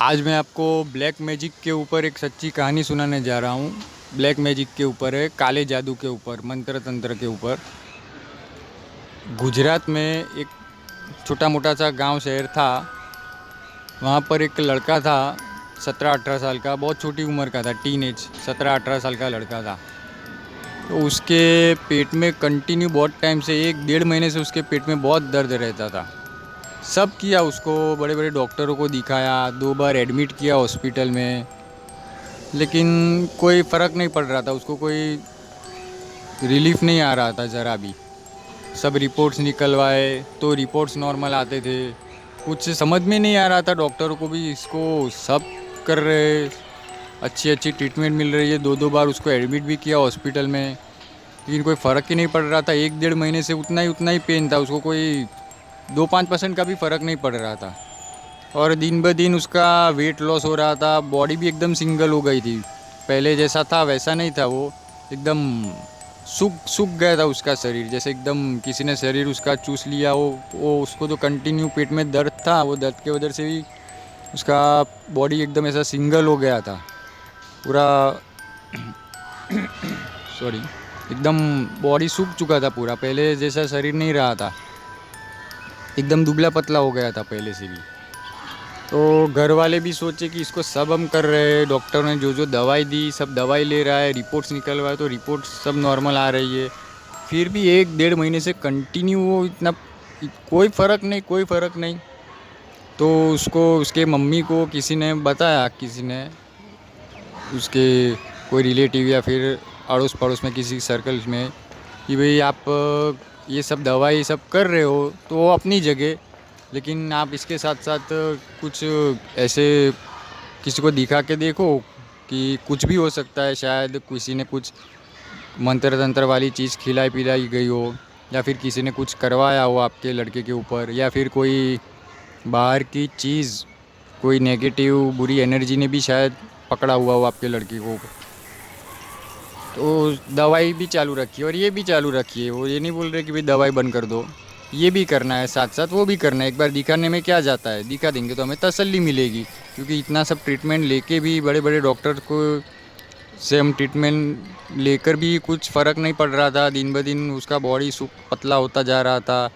आज मैं आपको ब्लैक मैजिक के ऊपर एक सच्ची कहानी सुनाने जा रहा हूँ। ब्लैक मैजिक के ऊपर है, काले जादू के ऊपर, मंत्र तंत्र के ऊपर। गुजरात में एक छोटा मोटा सा गांव शहर था। वहाँ पर एक लड़का था, 17-18 साल का, बहुत छोटी उम्र का था, टीनेज 17-18 साल का लड़का था। तो उसके पेट में कंटिन्यू बहुत टाइम से 1-1.5 महीने से उसके पेट में बहुत दर्द रहता था। सब किया उसको, बड़े बड़े डॉक्टरों को दिखाया, 2 बार एडमिट किया हॉस्पिटल में, लेकिन कोई फ़र्क नहीं पड़ रहा था उसको, कोई रिलीफ नहीं आ रहा था ज़रा भी। सब रिपोर्ट्स निकलवाए तो रिपोर्ट्स नॉर्मल आते थे। कुछ समझ में नहीं आ रहा था डॉक्टरों को भी, इसको सब कर रहे, अच्छी अच्छी ट्रीटमेंट मिल रही है, 2-2 बार उसको एडमिट भी किया हॉस्पिटल में, लेकिन कोई फ़र्क ही नहीं पड़ रहा था। 1-1.5 महीने से उतना ही पेन था उसको, कोई 2-5% का भी फ़र्क नहीं पड़ रहा था। और दिन ब दिन उसका वेट लॉस हो रहा था, बॉडी भी एकदम सिंगल हो गई थी, पहले जैसा था वैसा नहीं था वो। एकदम सूख गया था उसका शरीर, जैसे एकदम किसी ने शरीर उसका चूस लिया हो। वो उसको तो कंटिन्यू पेट में दर्द था, वो दर्द के वजह से भी उसका बॉडी एकदम ऐसा सिंगल हो गया था पूरा। सॉरी, एकदम बॉडी सूख चुका था पूरा, पहले जैसा शरीर नहीं रहा था, एकदम दुबला पतला हो गया था पहले से भी। तो घर वाले भी सोचे कि इसको सब हम कर रहे हैं, डॉक्टर ने जो जो दवाई दी सब दवाई ले रहा है, रिपोर्ट्स निकलवाए तो रिपोर्ट्स सब नॉर्मल आ रही है, फिर भी 1-1.5 महीने से कंटिन्यू वो इतना, कोई फ़र्क नहीं, कोई फ़र्क नहीं। तो उसको, उसके मम्मी को किसी ने बताया, किसी ने, उसके कोई रिलेटिव या फिर अड़ोस पड़ोस में किसी सर्कल में, कि भाई आप ये सब दवाई सब कर रहे हो तो वो अपनी जगह, लेकिन आप इसके साथ साथ कुछ ऐसे किसी को दिखा के देखो कि कुछ भी हो सकता है, शायद किसी ने कुछ मंत्र तंत्र वाली चीज़ खिलाई पिलाई गई हो, या फिर किसी ने कुछ करवाया हो आपके लड़के के ऊपर, या फिर कोई बाहर की चीज़, कोई नेगेटिव बुरी एनर्जी ने भी शायद पकड़ा हुआ हो आपके लड़के को। तो दवाई भी चालू रखी है और ये भी चालू रखी है। वो ये नहीं बोल रहे कि भाई दवाई बंद कर दो, ये भी करना है, साथ साथ वो भी करना है। एक बार दिखाने में क्या जाता है, दिखा देंगे तो हमें तसल्ली मिलेगी, क्योंकि इतना सब ट्रीटमेंट लेके भी, बड़े बड़े डॉक्टर को से हम ट्रीटमेंट लेकर भी कुछ फ़र्क नहीं पड़ रहा था। दिन ब दिन उसका बॉडी सूख पतला होता जा रहा था,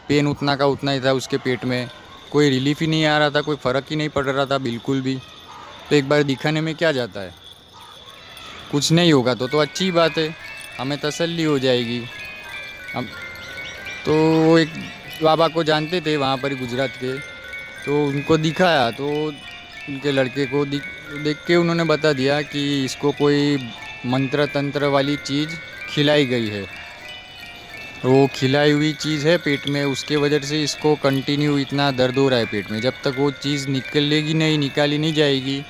पेन उतना का उतना ही था उसके पेट में, कोई रिलीफ ही नहीं आ रहा था, कोई फ़र्क ही नहीं पड़ रहा था बिल्कुल भी। तो एक बार दिखाने में क्या जाता है, कुछ नहीं होगा तो अच्छी बात है, हमें तसल्ली हो जाएगी। हम तो वो एक बाबा को जानते थे वहाँ पर गुजरात के, तो उनको दिखाया तो उनके लड़के को देख के उन्होंने बता दिया कि इसको कोई मंत्र तंत्र वाली चीज़ खिलाई गई है। वो खिलाई हुई चीज़ है पेट में, उसके वजह से इसको कंटिन्यू इतना दर्द हो रहा है पेट में। जब तक वो चीज़ निकलेगी नहीं, निकाली नहीं जाएगी,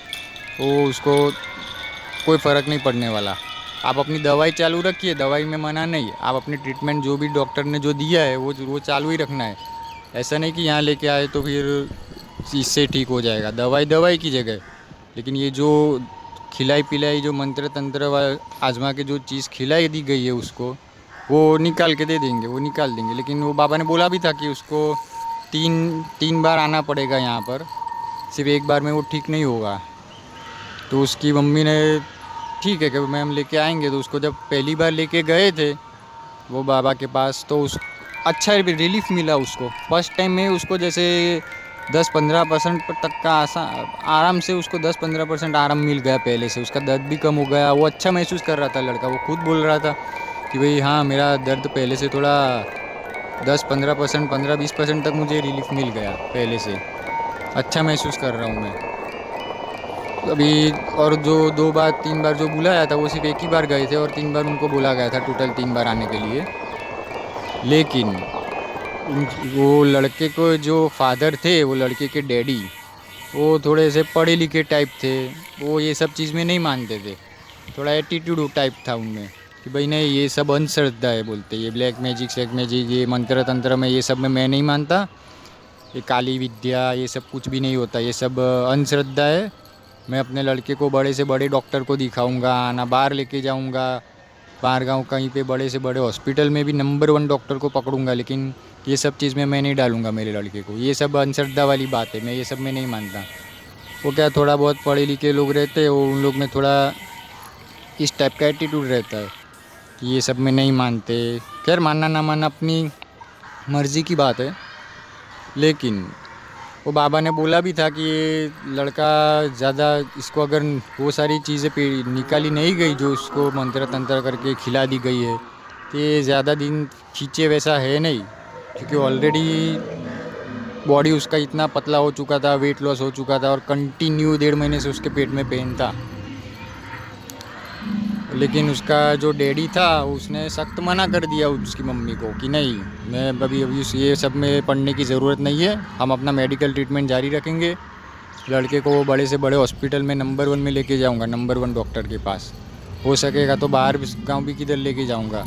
वो उसको कोई फ़र्क नहीं पड़ने वाला। आप अपनी दवाई चालू रखिए, दवाई में मना नहीं, आप अपनी ट्रीटमेंट जो भी डॉक्टर ने जो दिया है वो चालू ही रखना है। ऐसा नहीं कि यहाँ लेके आए तो फिर इससे ठीक हो जाएगा, दवाई दवाई की जगह। लेकिन ये जो खिलाई पिलाई, जो मंत्र तंत्र आजमा के जो चीज़ खिलाई दी गई है उसको, वो निकाल के दे देंगे, वो निकाल देंगे। लेकिन वो बाबा ने बोला भी था कि उसको तीन तीन बार आना पड़ेगा यहाँ पर, सिर्फ एक बार में वो ठीक नहीं होगा। तो उसकी मम्मी ने, ठीक है कि मैम लेके आएंगे। तो उसको जब पहली बार लेके गए थे वो बाबा के पास, तो उस अच्छा रिलीफ मिला उसको। फर्स्ट टाइम में उसको जैसे 10-15% तक का आराम से उसको 10-15% आराम मिल गया पहले से, उसका दर्द भी कम हो गया, वो अच्छा महसूस कर रहा था लड़का। वो खुद बोल रहा था कि भाई हाँ, मेरा दर्द पहले से थोड़ा 10-15%, 15-20% तक मुझे रिलीफ मिल गया, पहले से अच्छा महसूस कर रहा हूँ मैं अभी। और जो 2-3 बार जो बुलाया था वो सिर्फ एक ही बार गए थे, और 3 बार उनको बोला गया था टोटल 3 बार आने के लिए। लेकिन वो लड़के को जो फादर थे, वो लड़के के डैडी, वो थोड़े से पढ़े लिखे टाइप थे, वो ये सब चीज़ में नहीं मानते थे, थोड़ा एटीट्यूड टाइप था उनमें कि भाई नहीं, ये सब अंधश्रद्धा है, बोलते ये ब्लैक मैजिक, ये मंत्र तंत्र में ये सब में मैं नहीं मानता, ये काली विद्या ये सब कुछ भी नहीं होता, ये सब अंधश्रद्धा है। मैं अपने लड़के को बड़े से बड़े डॉक्टर को दिखाऊंगा, ना बाहर लेके जाऊंगा, बाहर गाँव कहीं पे बड़े से बड़े हॉस्पिटल में भी नंबर 1 डॉक्टर को पकड़ूंगा, लेकिन ये सब चीज़ में मैं नहीं डालूंगा मेरे लड़के को। ये सब अंधश्रद्धा वाली बात है, मैं ये सब में नहीं मानता। वो क्या थोड़ा बहुत पढ़े लिखे लोग रहते हैं, वो उन लोग में थोड़ा इस टाइप का एटीट्यूड रहता है कि ये सब में नहीं मानते। खैर मानना ना मानना अपनी मर्ज़ी की बात है, लेकिन वो बाबा ने बोला भी था कि ये लड़का ज़्यादा इसको अगर वो सारी चीज़ें निकाली नहीं गई जो उसको मंत्र तंत्र करके खिला दी गई है, तो ये ज़्यादा दिन खींचे वैसा है नहीं, क्योंकि ऑलरेडी बॉडी उसका इतना पतला हो चुका था, वेट लॉस हो चुका था और कंटिन्यू 1.5 महीने से उसके पेट में पेन था। लेकिन उसका जो डैडी था उसने सख्त मना कर दिया उसकी मम्मी को कि नहीं, मैं अभी अभी ये सब में पढ़ने की ज़रूरत नहीं है, हम अपना मेडिकल ट्रीटमेंट जारी रखेंगे। लड़के को बड़े से बड़े हॉस्पिटल में नंबर 1 में लेके जाऊंगा, नंबर 1 डॉक्टर के पास, हो सकेगा तो बाहर गांव भी किधर लेके जाऊंगा,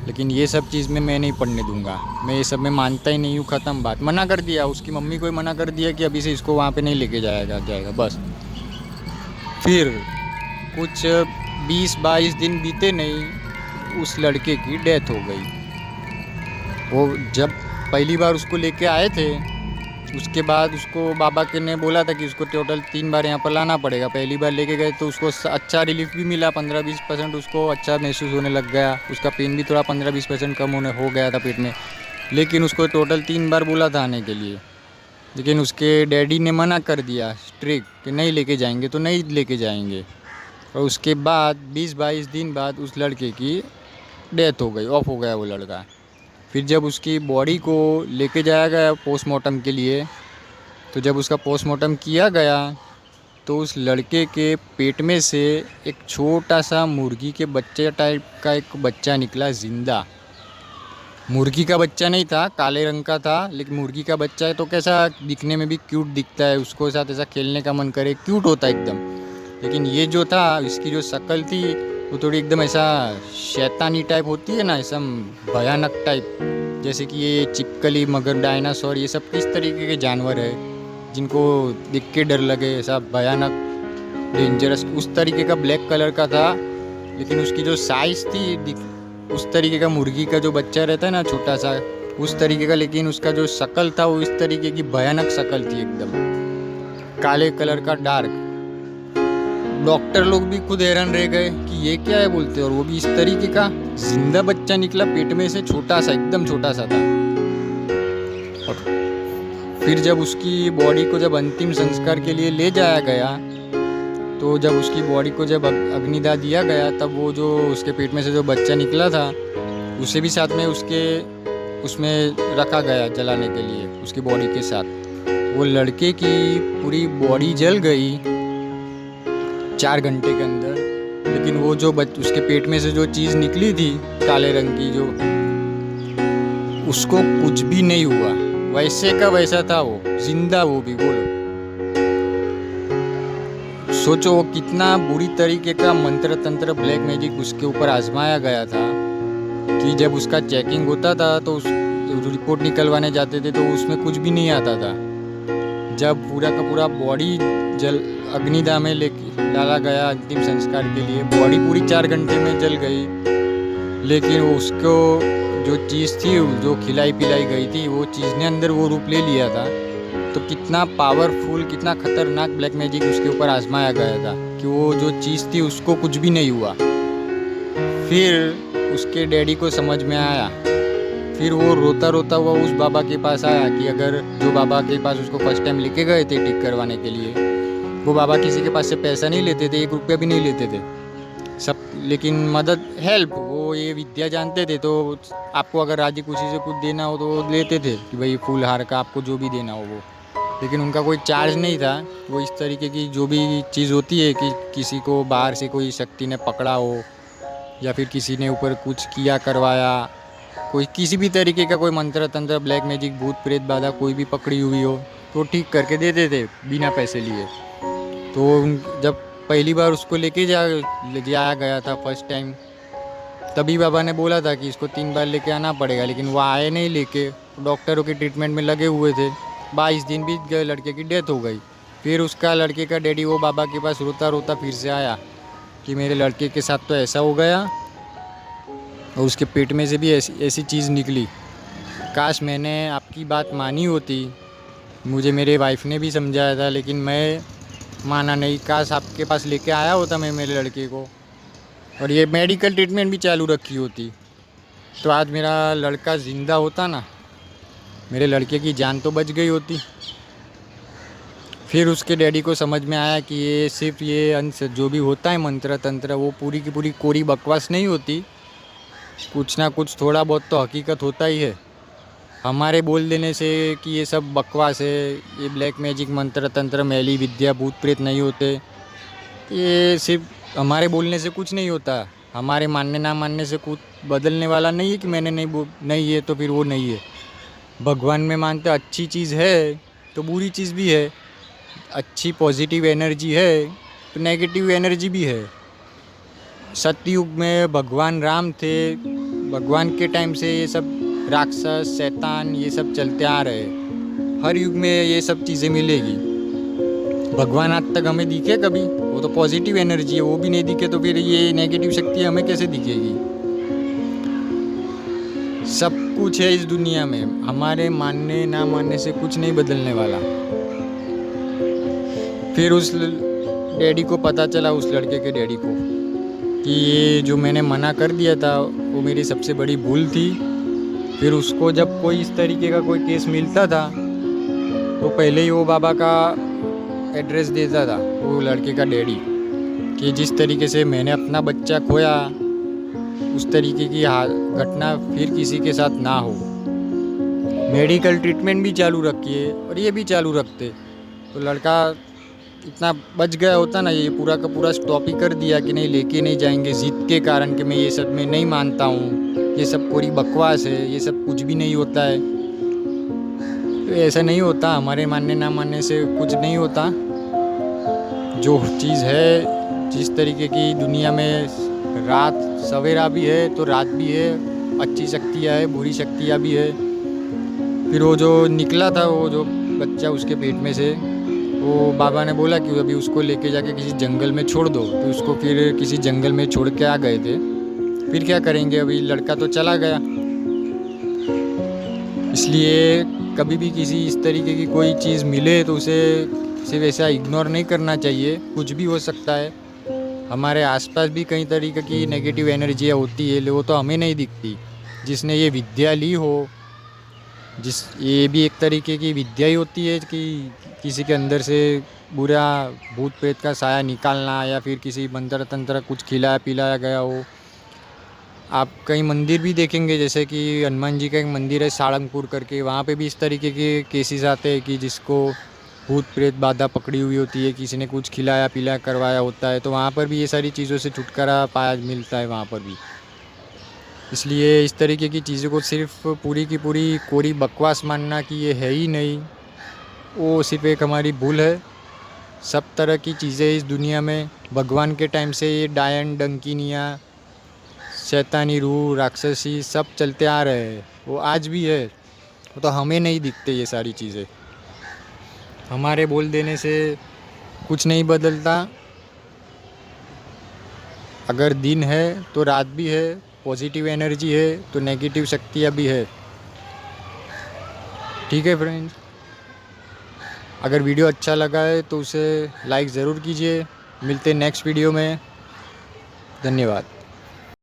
लेकिन ये सब चीज़ में मैं नहीं पढ़ने दूंगा, मैं ये सब में मानता ही नहीं हूँ, ख़त्म बात। मना कर दिया, उसकी मम्मी को ही मना कर दिया कि अभी से इसको वहाँ पे नहीं लेके जाएगा बस। फिर कुछ 20-22 दिन बीते नहीं, उस लड़के की डेथ हो गई। वो जब पहली बार उसको लेके आए थे, उसके बाद उसको बाबा के ने बोला था कि उसको टोटल 3 बार यहाँ पर लाना पड़ेगा। पहली बार लेके गए तो उसको अच्छा रिलीफ भी मिला, 15-20% उसको अच्छा महसूस होने लग गया, उसका पेन भी थोड़ा 15-20% कम होने हो गया था पेट में। लेकिन उसको टोटल 3 बार बोला था आने के लिए, लेकिन उसके डैडी ने मना कर दिया स्ट्रिक्ट कि नहीं लेके जाएंगे तो नहीं लेके जाएंगे। और उसके बाद 20-22 दिन बाद उस लड़के की डेथ हो गई, ऑफ हो गया वो लड़का। फिर जब उसकी बॉडी को लेके जाया गया पोस्टमार्टम के लिए, तो जब उसका पोस्टमार्टम किया गया तो उस लड़के के पेट में से एक छोटा सा मुर्गी के बच्चे टाइप का एक बच्चा निकला ज़िंदा। मुर्गी का बच्चा नहीं था, काले रंग का था, लेकिन मुर्गी का बच्चा है तो कैसा दिखने में भी क्यूट दिखता है, उसको साथ ऐसा खेलने का मन करे, क्यूट होता है एकदम। लेकिन ये जो था, इसकी जो शक्ल थी वो थोड़ी एकदम ऐसा शैतानी टाइप होती है ना, ऐसा भयानक टाइप, जैसे कि ये चिपकली, मगर, डायनासोर, ये सब किस तरीके के जानवर है जिनको देख के डर लगे, ऐसा भयानक डेंजरस, उस तरीके का ब्लैक कलर का था। लेकिन उसकी जो साइज़ थी उस तरीके का, मुर्गी का जो बच्चा रहता है ना छोटा सा, उस तरीके का, लेकिन उसका जो शक्ल था वो इस तरीके की भयानक शक्ल थी, एकदम काले कलर का, डार्क। डॉक्टर लोग भी खुद हैरान रह गए कि ये क्या है बोलते, और वो भी इस तरीके का जिंदा बच्चा निकला पेट में से, छोटा सा, एकदम छोटा सा था। और फिर जब उसकी बॉडी को जब अंतिम संस्कार के लिए ले जाया गया, तो जब उसकी बॉडी को जब अग्निदाह दिया गया, तब वो जो उसके पेट में से जो बच्चा निकला था उसे भी साथ में उसमें रखा गया जलाने के लिए उसकी बॉडी के साथ। वो लड़के की पूरी बॉडी जल गई 4 घंटे के अंदर, लेकिन वो जो उसके पेट में से जो चीज़ निकली थी काले रंग की, जो उसको कुछ भी नहीं हुआ, वैसे का वैसा था वो, जिंदा, वो भी। बोलो, सोचो वो कितना बुरी तरीके का मंत्र तंत्र, ब्लैक मैजिक उसके ऊपर आजमाया गया था कि जब उसका चेकिंग होता था तो उस रिपोर्ट निकलवाने जाते थे तो उसमें कुछ भी नहीं आता था। जब पूरा का पूरा बॉडी अग्निदाह में लेके डाला गया अंतिम संस्कार के लिए, बॉडी पूरी 4 घंटे में जल गई, लेकिन उसको जो चीज़ थी, जो खिलाई पिलाई गई थी, वो चीज़ ने अंदर वो रूप ले लिया था। तो कितना पावरफुल, कितना खतरनाक ब्लैक मैजिक उसके ऊपर आजमाया गया था कि वो जो चीज़ थी उसको कुछ भी नहीं हुआ। फिर उसके डैडी को समझ में आया, फिर वो रोता रोता हुआ उस बाबा के पास आया कि अगर जो बाबा के पास उसको फर्स्ट टाइम लेके गए थे ठीक करवाने के लिए, वो बाबा किसी के पास से पैसा नहीं लेते थे, 1 रुपया भी नहीं लेते थे सब, लेकिन मदद, हेल्प, वो ये विद्या जानते थे, तो आपको अगर राजी खुशी से कुछ देना हो तो वो लेते थे कि भाई फूल हार का आपको जो भी देना हो वो, लेकिन उनका कोई चार्ज नहीं था। वो इस तरीके की जो भी चीज़ होती है कि किसी को बाहर से कोई शक्ति ने पकड़ा हो या फिर किसी ने ऊपर कुछ किया करवाया, कोई किसी भी तरीके का कोई मंत्र तंत्र, ब्लैक मैजिक, भूत प्रेत बाधा कोई भी पकड़ी हुई हो तो ठीक करके देते थे बिना पैसे लिए। तो जब पहली बार उसको लेके जाया गया था फर्स्ट टाइम, तभी बाबा ने बोला था कि इसको 3 बार लेके आना पड़ेगा, लेकिन वो आए नहीं लेके, डॉक्टरों के ट्रीटमेंट में लगे हुए थे। 22 दिन बीत गए, लड़के की डेथ हो गई। फिर उसका लड़के का डैडी वो बाबा के पास रोता रोता फिर से आया कि मेरे लड़के के साथ तो ऐसा हो गया और उसके पेट में से भी ऐसी चीज़ निकली, काश मैंने आपकी बात मानी होती, मुझे मेरे वाइफ ने भी समझाया था, लेकिन मैं माना नहीं, काश आपके पास लेके आया होता मैं मेरे लड़के को, और ये मेडिकल ट्रीटमेंट भी चालू रखी होती, तो आज मेरा लड़का ज़िंदा होता ना, मेरे लड़के की जान तो बच गई होती। फिर उसके डैडी को समझ में आया कि ये सिर्फ ये अंश जो भी होता है मंत्र तंत्र, वो पूरी की पूरी कोरी बकवास नहीं होती, कुछ ना कुछ थोड़ा बहुत तो हकीकत होता ही है। हमारे बोल देने से कि ये सब बकवास है, ये ब्लैक मैजिक मंत्र तंत्र मैली विद्या भूत प्रेत नहीं होते, ये सिर्फ हमारे बोलने से कुछ नहीं होता। हमारे मानने ना मानने से कुछ बदलने वाला नहीं है कि मैंने नहीं है तो फिर वो नहीं है। भगवान में मानते अच्छी चीज़ है तो बुरी चीज़ भी है, अच्छी पॉजिटिव एनर्जी है तो नेगेटिव एनर्जी भी है। सतयुग में भगवान राम थे, भगवान के टाइम से ये सब राक्षस शैतान ये सब चलते आ रहे, हर युग में ये सब चीज़ें मिलेगी। भगवान आज तक हमें दिखे कभी? वो तो पॉजिटिव एनर्जी है, वो भी नहीं दिखे तो फिर ये नेगेटिव शक्ति हमें कैसे दिखेगी? सब कुछ है इस दुनिया में, हमारे मानने ना मानने से कुछ नहीं बदलने वाला। फिर उस डैडी को पता चला, उस लड़के के डैडी को, कि ये जो मैंने मना कर दिया था वो मेरी सबसे बड़ी भूल थी। फिर उसको जब कोई इस तरीके का कोई केस मिलता था तो पहले ही वो बाबा का एड्रेस देता था, वो लड़के का डैडी, कि जिस तरीके से मैंने अपना बच्चा खोया उस तरीके की घटना फिर किसी के साथ ना हो। मेडिकल ट्रीटमेंट भी चालू रखिए और ये भी चालू रखते तो लड़का इतना बच गया होता ना। ये पूरा का पूरा स्टॉप ही कर दिया कि नहीं, लेके नहीं जाएंगे ज़िद के कारण कि मैं ये सब में नहीं मानता हूँ, ये सब पूरी बकवास है, ये सब कुछ भी नहीं होता है। तो ऐसा नहीं होता, हमारे मानने ना मानने से कुछ नहीं होता। जो चीज़ है, जिस तरीके की दुनिया में रात सवेरा भी है तो रात भी है, अच्छी शक्तियाँ है बुरी शक्तियाँ भी है। फिर वो जो निकला था वो जो बच्चा उसके पेट में से, वो बाबा ने बोला कि अभी उसको लेके जाके किसी जंगल में छोड़ दो, तो उसको फिर किसी जंगल में छोड़ के आ गए थे। फिर क्या करेंगे, अभी लड़का तो चला गया। इसलिए कभी भी किसी इस तरीके की कोई चीज़ मिले तो उसे सिर्फ ऐसा इग्नोर नहीं करना चाहिए, कुछ भी हो सकता है। हमारे आसपास भी कई तरीके की नेगेटिव एनर्जियाँ होती है, वो तो हमें नहीं दिखती। जिसने ये विद्या ली हो, ये भी एक तरीके की विद्या ही होती है कि किसी के अंदर से बुरा भूत प्रेत का साया निकालना, या फिर किसी मंत्र तंत्र कुछ खिलाया पिलाया गया हो। आप कई मंदिर भी देखेंगे, जैसे कि हनुमान जी का एक मंदिर है सारंगपुर करके, वहाँ पे भी इस तरीके के केसेस आते हैं कि जिसको भूत प्रेत बाधा पकड़ी हुई होती है, किसी ने कुछ खिलाया पिलाया करवाया होता है, तो वहाँ पर भी ये सारी चीज़ों से छुटकारा पाया मिलता है वहाँ पर भी। इसलिए इस तरीके की चीज़ों को सिर्फ पूरी की पूरी कोरी बकवास मानना कि ये है ही नहीं, वो सिर्फ एक हमारी भूल है। सब तरह की चीज़ें इस दुनिया में भगवान के टाइम से ये डायन डंकिनियाँ शैतानी रूह राक्षसी सब चलते आ रहे हैं, वो आज भी है। वो तो हमें नहीं दिखते ये सारी चीज़ें, हमारे बोल देने से कुछ नहीं बदलता। अगर दिन है तो रात भी है, पॉजिटिव एनर्जी है तो नेगेटिव शक्तियाँ भी है। ठीक है फ्रेंड्स, अगर वीडियो अच्छा लगा है तो उसे लाइक ज़रूर कीजिए। मिलते हैं नेक्स्ट वीडियो में। धन्यवाद।